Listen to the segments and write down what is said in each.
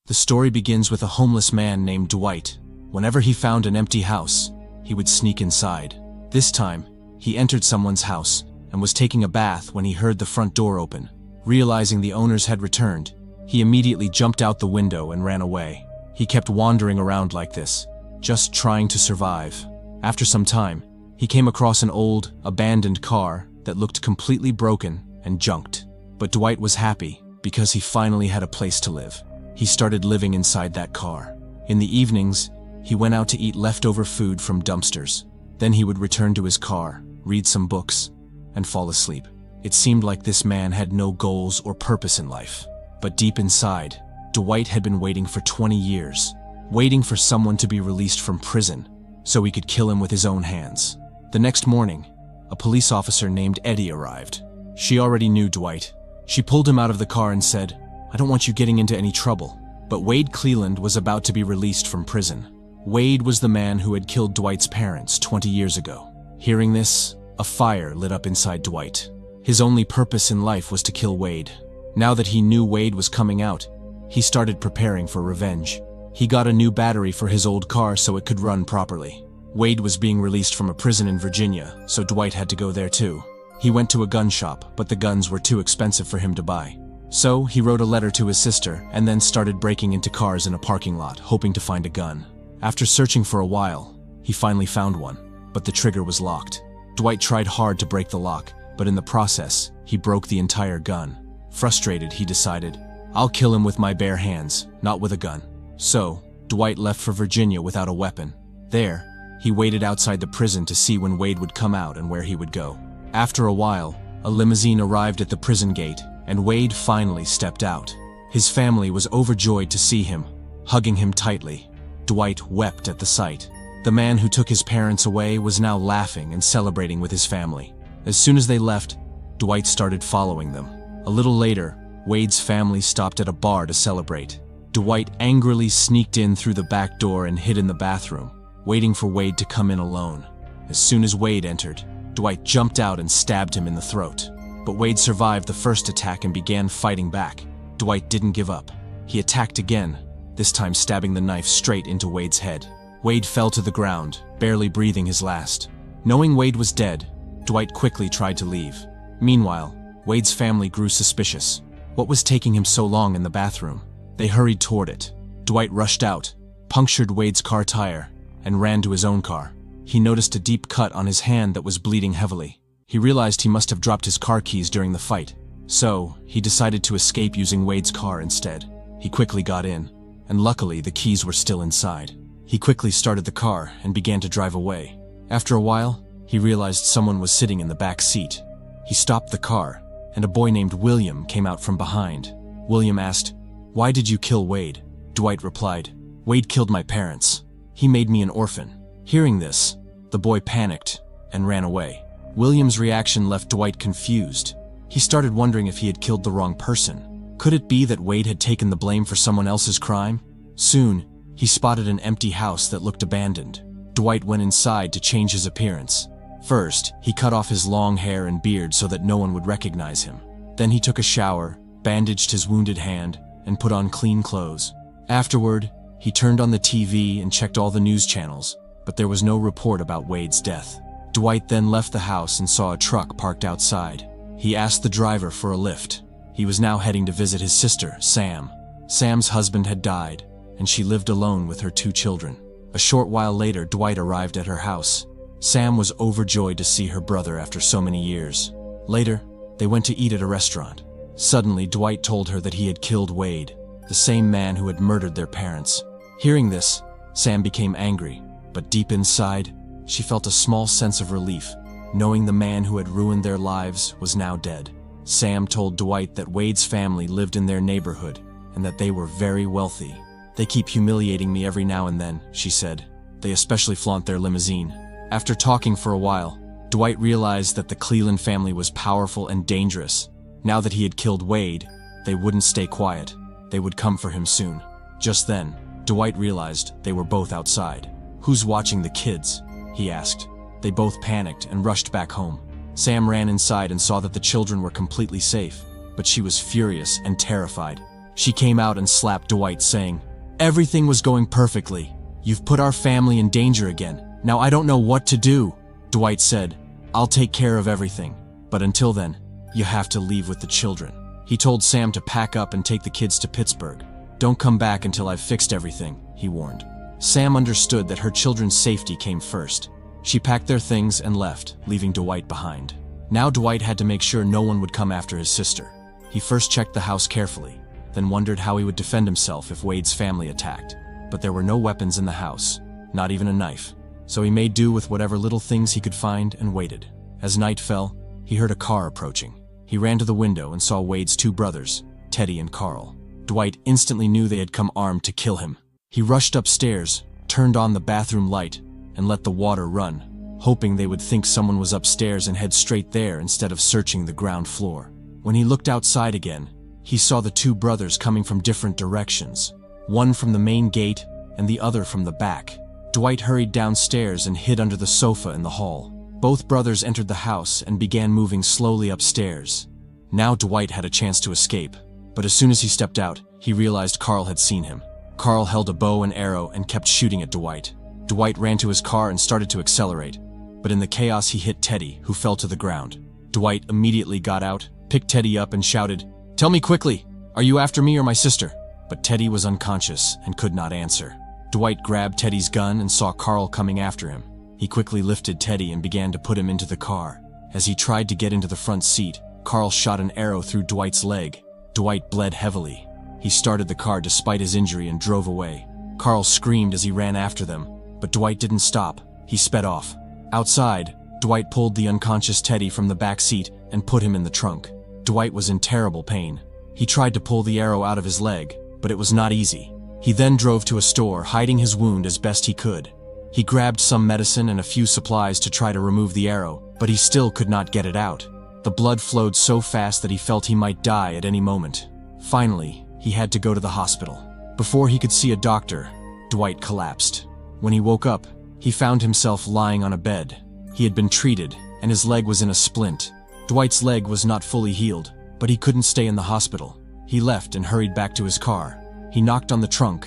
The story begins with a homeless man named Dwight. Whenever he found an empty house, he would sneak inside. This time, he entered someone's house and was taking a bath when he heard the front door open. Realizing the owners had returned, he immediately jumped out the window and ran away. He kept wandering around like this, just trying to survive. After some time, he came across an old, abandoned car that looked completely broken and junked. But Dwight was happy because he finally had a place to live. He started living inside that car. In the evenings, he went out to eat leftover food from dumpsters. Then he would return to his car, read some books, and fall asleep. It seemed like this man had no goals or purpose in life. But deep inside, Dwight had been waiting for 20 years, waiting for someone to be released from prison so he could kill him with his own hands. The next morning, a police officer named Eddie arrived. She already knew Dwight. She pulled him out of the car and said, "I don't want you getting into any trouble." But Wade Cleland was about to be released from prison. Wade was the man who had killed Dwight's parents 20 years ago. Hearing this, a fire lit up inside Dwight. His only purpose in life was to kill Wade. Now that he knew Wade was coming out, he started preparing for revenge. He got a new battery for his old car so it could run properly. Wade was being released from a prison in Virginia, so Dwight had to go there too. He went to a gun shop, but the guns were too expensive for him to buy. So he wrote a letter to his sister and then started breaking into cars in a parking lot, hoping to find a gun. After searching for a while, he finally found one, but the trigger was locked. Dwight tried hard to break the lock, but in the process, he broke the entire gun. Frustrated, he decided, "I'll kill him with my bare hands, not with a gun." So, Dwight left for Virginia without a weapon. There, he waited outside the prison to see when Wade would come out and where he would go. After a while, a limousine arrived at the prison gate, and Wade finally stepped out. His family was overjoyed to see him, hugging him tightly. Dwight wept at the sight. The man who took his parents away was now laughing and celebrating with his family. As soon as they left, Dwight started following them. A little later, Wade's family stopped at a bar to celebrate. Dwight angrily sneaked in through the back door and hid in the bathroom, waiting for Wade to come in alone. As soon as Wade entered, Dwight jumped out and stabbed him in the throat. But Wade survived the first attack and began fighting back. Dwight didn't give up. He attacked again, this time stabbing the knife straight into Wade's head. Wade fell to the ground, barely breathing his last. Knowing Wade was dead, Dwight quickly tried to leave. Meanwhile, Wade's family grew suspicious. What was taking him so long in the bathroom? They hurried toward it. Dwight rushed out, punctured Wade's car tire, and ran to his own car. He noticed a deep cut on his hand that was bleeding heavily. He realized he must have dropped his car keys during the fight, so he decided to escape using Wade's car instead. He quickly got in, and luckily the keys were still inside. He quickly started the car and began to drive away. After a while, he realized someone was sitting in the back seat. He stopped the car, and a boy named William came out from behind. William asked, "Why did you kill Wade?" Dwight replied, "Wade killed my parents. He made me an orphan." Hearing this, the boy panicked and ran away. William's reaction left Dwight confused. He started wondering if he had killed the wrong person. Could it be that Wade had taken the blame for someone else's crime? Soon, he spotted an empty house that looked abandoned. Dwight went inside to change his appearance. First, he cut off his long hair and beard so that no one would recognize him. Then he took a shower, bandaged his wounded hand, and put on clean clothes. Afterward, he turned on the TV and checked all the news channels, but there was no report about Wade's death. Dwight then left the house and saw a truck parked outside. He asked the driver for a lift. He was now heading to visit his sister, Sam. Sam's husband had died, and she lived alone with her 2 children. A short while later, Dwight arrived at her house. Sam was overjoyed to see her brother after so many years. Later, they went to eat at a restaurant. Suddenly, Dwight told her that he had killed Wade, the same man who had murdered their parents. Hearing this, Sam became angry, but deep inside, she felt a small sense of relief, knowing the man who had ruined their lives was now dead. Sam told Dwight that Wade's family lived in their neighborhood and that they were very wealthy. "They keep humiliating me every now and then," she said. "They especially flaunt their limousine." After talking for a while, Dwight realized that the Cleland family was powerful and dangerous. Now that he had killed Wade, they wouldn't stay quiet. They would come for him soon. Just then, Dwight realized they were both outside. "Who's watching the kids?" he asked. They both panicked and rushed back home. Sam ran inside and saw that the children were completely safe, but she was furious and terrified. She came out and slapped Dwight, saying, "Everything was going perfectly. You've put our family in danger again. Now I don't know what to do." Dwight said, "I'll take care of everything. But until then, you have to leave with the children." He told Sam to pack up and take the kids to Pittsburgh. "Don't come back until I've fixed everything," he warned. Sam understood that her children's safety came first. She packed their things and left, leaving Dwight behind. Now Dwight had to make sure no one would come after his sister. He first checked the house carefully, then wondered how he would defend himself if Wade's family attacked. But there were no weapons in the house, not even a knife. So he made do with whatever little things he could find and waited. As night fell, he heard a car approaching. He ran to the window and saw Wade's two brothers, Teddy and Carl. Dwight instantly knew they had come armed to kill him. He rushed upstairs, turned on the bathroom light, and let the water run, hoping they would think someone was upstairs and head straight there instead of searching the ground floor. When he looked outside again, he saw the two brothers coming from different directions, one from the main gate and the other from the back. Dwight hurried downstairs and hid under the sofa in the hall. Both brothers entered the house and began moving slowly upstairs. Now Dwight had a chance to escape, but as soon as he stepped out, he realized Carl had seen him. Carl held a bow and arrow and kept shooting at Dwight. Dwight ran to his car and started to accelerate, but in the chaos he hit Teddy, who fell to the ground. Dwight immediately got out, picked Teddy up and shouted, "Tell me quickly, are you after me or my sister?" But Teddy was unconscious and could not answer. Dwight grabbed Teddy's gun and saw Carl coming after him. He quickly lifted Teddy and began to put him into the car. As he tried to get into the front seat, Carl shot an arrow through Dwight's leg. Dwight bled heavily. He started the car despite his injury and drove away. Carl screamed as he ran after them, but Dwight didn't stop. He sped off. Outside, Dwight pulled the unconscious Teddy from the back seat and put him in the trunk. Dwight was in terrible pain. He tried to pull the arrow out of his leg, but it was not easy. He then drove to a store, hiding his wound as best he could. He grabbed some medicine and a few supplies to try to remove the arrow, but he still could not get it out. The blood flowed so fast that he felt he might die at any moment. Finally, he had to go to the hospital. Before he could see a doctor, Dwight collapsed. When he woke up, he found himself lying on a bed. He had been treated, and his leg was in a splint. Dwight's leg was not fully healed, but he couldn't stay in the hospital. He left and hurried back to his car. He knocked on the trunk,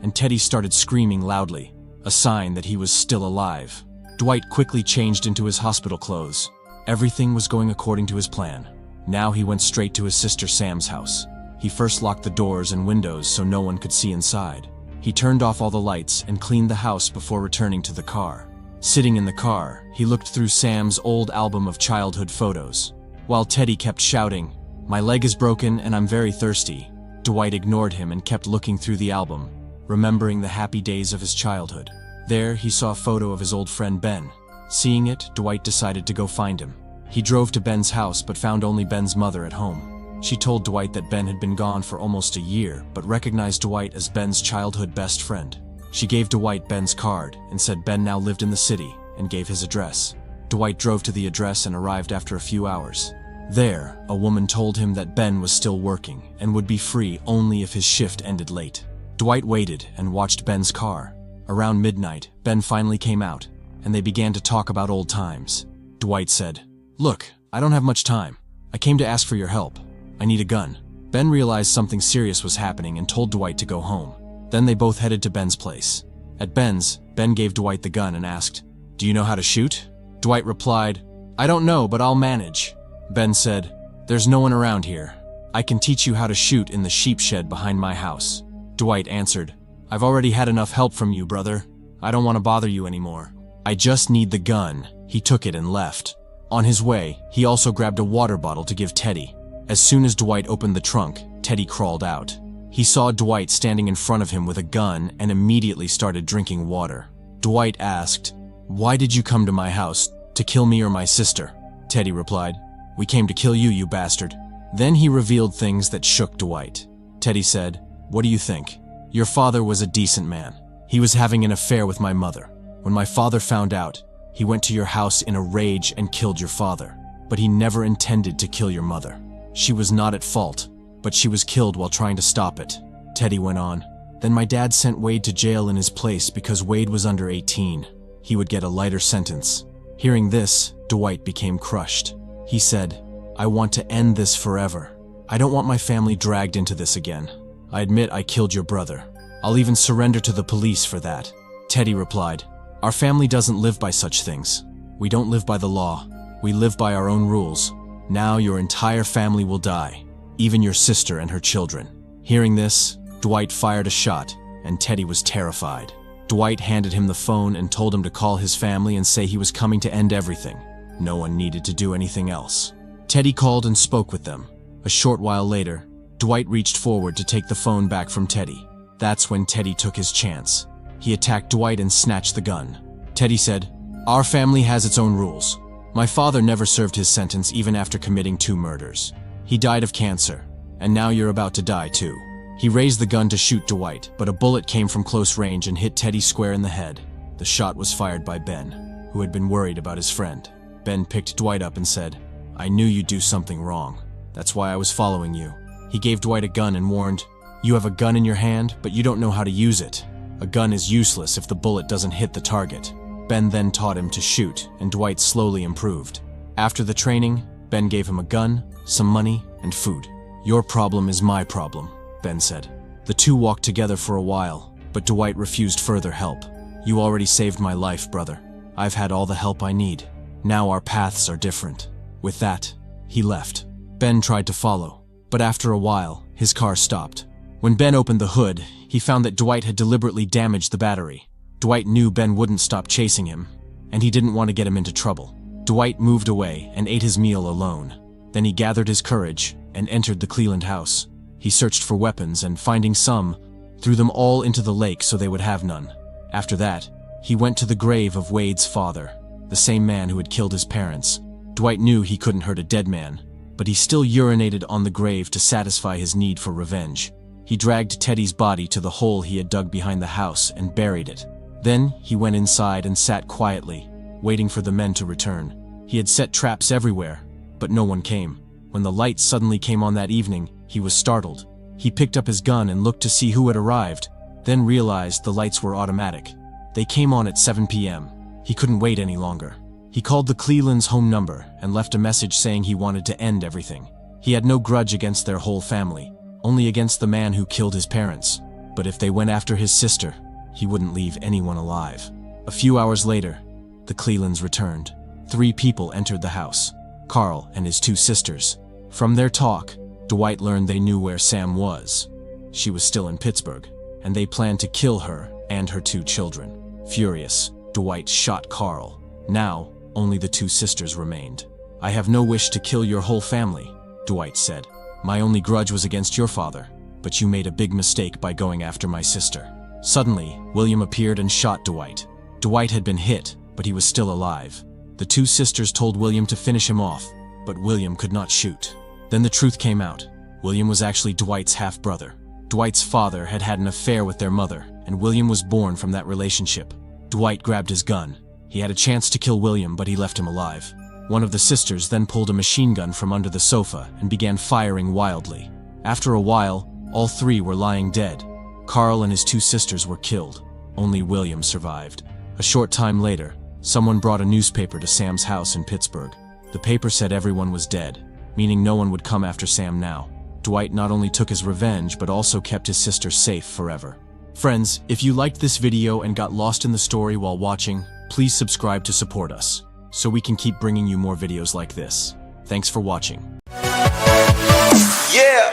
and Teddy started screaming loudly, a sign that he was still alive. Dwight quickly changed into his hospital clothes. Everything was going according to his plan. Now he went straight to his sister Sam's house. He first locked the doors and windows so no one could see inside. He turned off all the lights and cleaned the house before returning to the car. Sitting in the car, he looked through Sam's old album of childhood photos. While Teddy kept shouting, "My leg is broken and I'm very thirsty," Dwight ignored him and kept looking through the album, remembering the happy days of his childhood. There, he saw a photo of his old friend Ben. Seeing it, Dwight decided to go find him. He drove to Ben's house but found only Ben's mother at home. She told Dwight that Ben had been gone for almost a year, but recognized Dwight as Ben's childhood best friend. She gave Dwight Ben's card and said Ben now lived in the city and gave his address. Dwight drove to the address and arrived after a few hours. There, a woman told him that Ben was still working and would be free only if his shift ended late. Dwight waited and watched Ben's car. Around midnight, Ben finally came out, and they began to talk about old times. Dwight said, "Look, I don't have much time. I came to ask for your help. I need a gun." Ben realized something serious was happening and told Dwight to go home. Then they both headed to Ben's place. At Ben's, Ben gave Dwight the gun and asked, "Do you know how to shoot?" Dwight replied, "I don't know, but I'll manage." Ben said, "There's no one around here. I can teach you how to shoot in the sheep shed behind my house." Dwight answered, "I've already had enough help from you, brother. I don't want to bother you anymore. I just need the gun." He took it and left. On his way, he also grabbed a water bottle to give Teddy. As soon as Dwight opened the trunk, Teddy crawled out. He saw Dwight standing in front of him with a gun and immediately started drinking water. Dwight asked, "Why did you come to my house? To kill me or my sister?" Teddy replied, "We came to kill you, you bastard." Then he revealed things that shook Dwight. Teddy said, "What do you think? Your father was a decent man. He was having an affair with my mother. When my father found out, he went to your house in a rage and killed your father. But he never intended to kill your mother. She was not at fault, but she was killed while trying to stop it." Teddy went on, "Then my dad sent Wade to jail in his place because Wade was under 18. He would get a lighter sentence." Hearing this, Dwight became crushed. He said, "I want to end this forever. I don't want my family dragged into this again." I admit I killed your brother. I'll even surrender to the police for that." Teddy replied, "Our family doesn't live by such things. We don't live by the law. We live by our own rules. Now your entire family will die, even your sister and her children." Hearing this, Dwight fired a shot, and Teddy was terrified. Dwight handed him the phone and told him to call his family and say he was coming to end everything. No one needed to do anything else. Teddy called and spoke with them. A short while later, Dwight reached forward to take the phone back from Teddy. That's when Teddy took his chance. He attacked Dwight and snatched the gun. Teddy said, "Our family has its own rules. My father never served his sentence even after committing 2 murders. He died of cancer, and now you're about to die too." He raised the gun to shoot Dwight, but a bullet came from close range and hit Teddy square in the head. The shot was fired by Ben, who had been worried about his friend. Ben picked Dwight up and said, "I knew you'd do something wrong. That's why I was following you." He gave Dwight a gun and warned, "You have a gun in your hand, but you don't know how to use it. A gun is useless if the bullet doesn't hit the target." Ben then taught him to shoot, and Dwight slowly improved. After the training, Ben gave him a gun, some money, and food. "Your problem is my problem," Ben said. The two walked together for a while, but Dwight refused further help. "You already saved my life, brother. I've had all the help I need. Now our paths are different." With that, he left. Ben tried to follow, but after a while, his car stopped. When Ben opened the hood, he found that Dwight had deliberately damaged the battery. Dwight knew Ben wouldn't stop chasing him, and he didn't want to get him into trouble. Dwight moved away and ate his meal alone. Then he gathered his courage and entered the Cleland house. He searched for weapons and, finding some, threw them all into the lake so they would have none. After that, he went to the grave of Wade's father, the same man who had killed his parents. Dwight knew he couldn't hurt a dead man, but he still urinated on the grave to satisfy his need for revenge. He dragged Teddy's body to the hole he had dug behind the house and buried it. Then he went inside and sat quietly, waiting for the men to return. He had set traps everywhere, but no one came. When the lights suddenly came on that evening, he was startled. He picked up his gun and looked to see who had arrived, then realized the lights were automatic. They came on at 7 p.m. He couldn't wait any longer. He called the Cleland's home number and left a message saying he wanted to end everything. He had no grudge against their whole family, only against the man who killed his parents. But if they went after his sister, he wouldn't leave anyone alive. A few hours later, the Clelands returned. 3 people entered the house: Carl and his 2 sisters. From their talk, Dwight learned they knew where Sam was. She was still in Pittsburgh, and they planned to kill her and her 2 children. Furious, Dwight shot Carl. Now, only the 2 sisters remained. "I have no wish to kill your whole family," Dwight said. "My only grudge was against your father, but you made a big mistake by going after my sister." Suddenly, William appeared and shot Dwight. Dwight had been hit, but he was still alive. The 2 sisters told William to finish him off, but William could not shoot. Then the truth came out. William was actually Dwight's half-brother. Dwight's father had had an affair with their mother, and William was born from that relationship. Dwight grabbed his gun. He had a chance to kill William, but he left him alive. One of the sisters then pulled a machine gun from under the sofa and began firing wildly. After a while, all 3 were lying dead. Carl and his 2 sisters were killed. Only William survived. A short time later, someone brought a newspaper to Sam's house in Pittsburgh. The paper said everyone was dead, meaning no one would come after Sam now. Dwight not only took his revenge, but also kept his sister safe forever. Friends, if you liked this video and got lost in the story while watching, please subscribe to support us, so we can keep bringing you more videos like this. Thanks for watching. Yeah.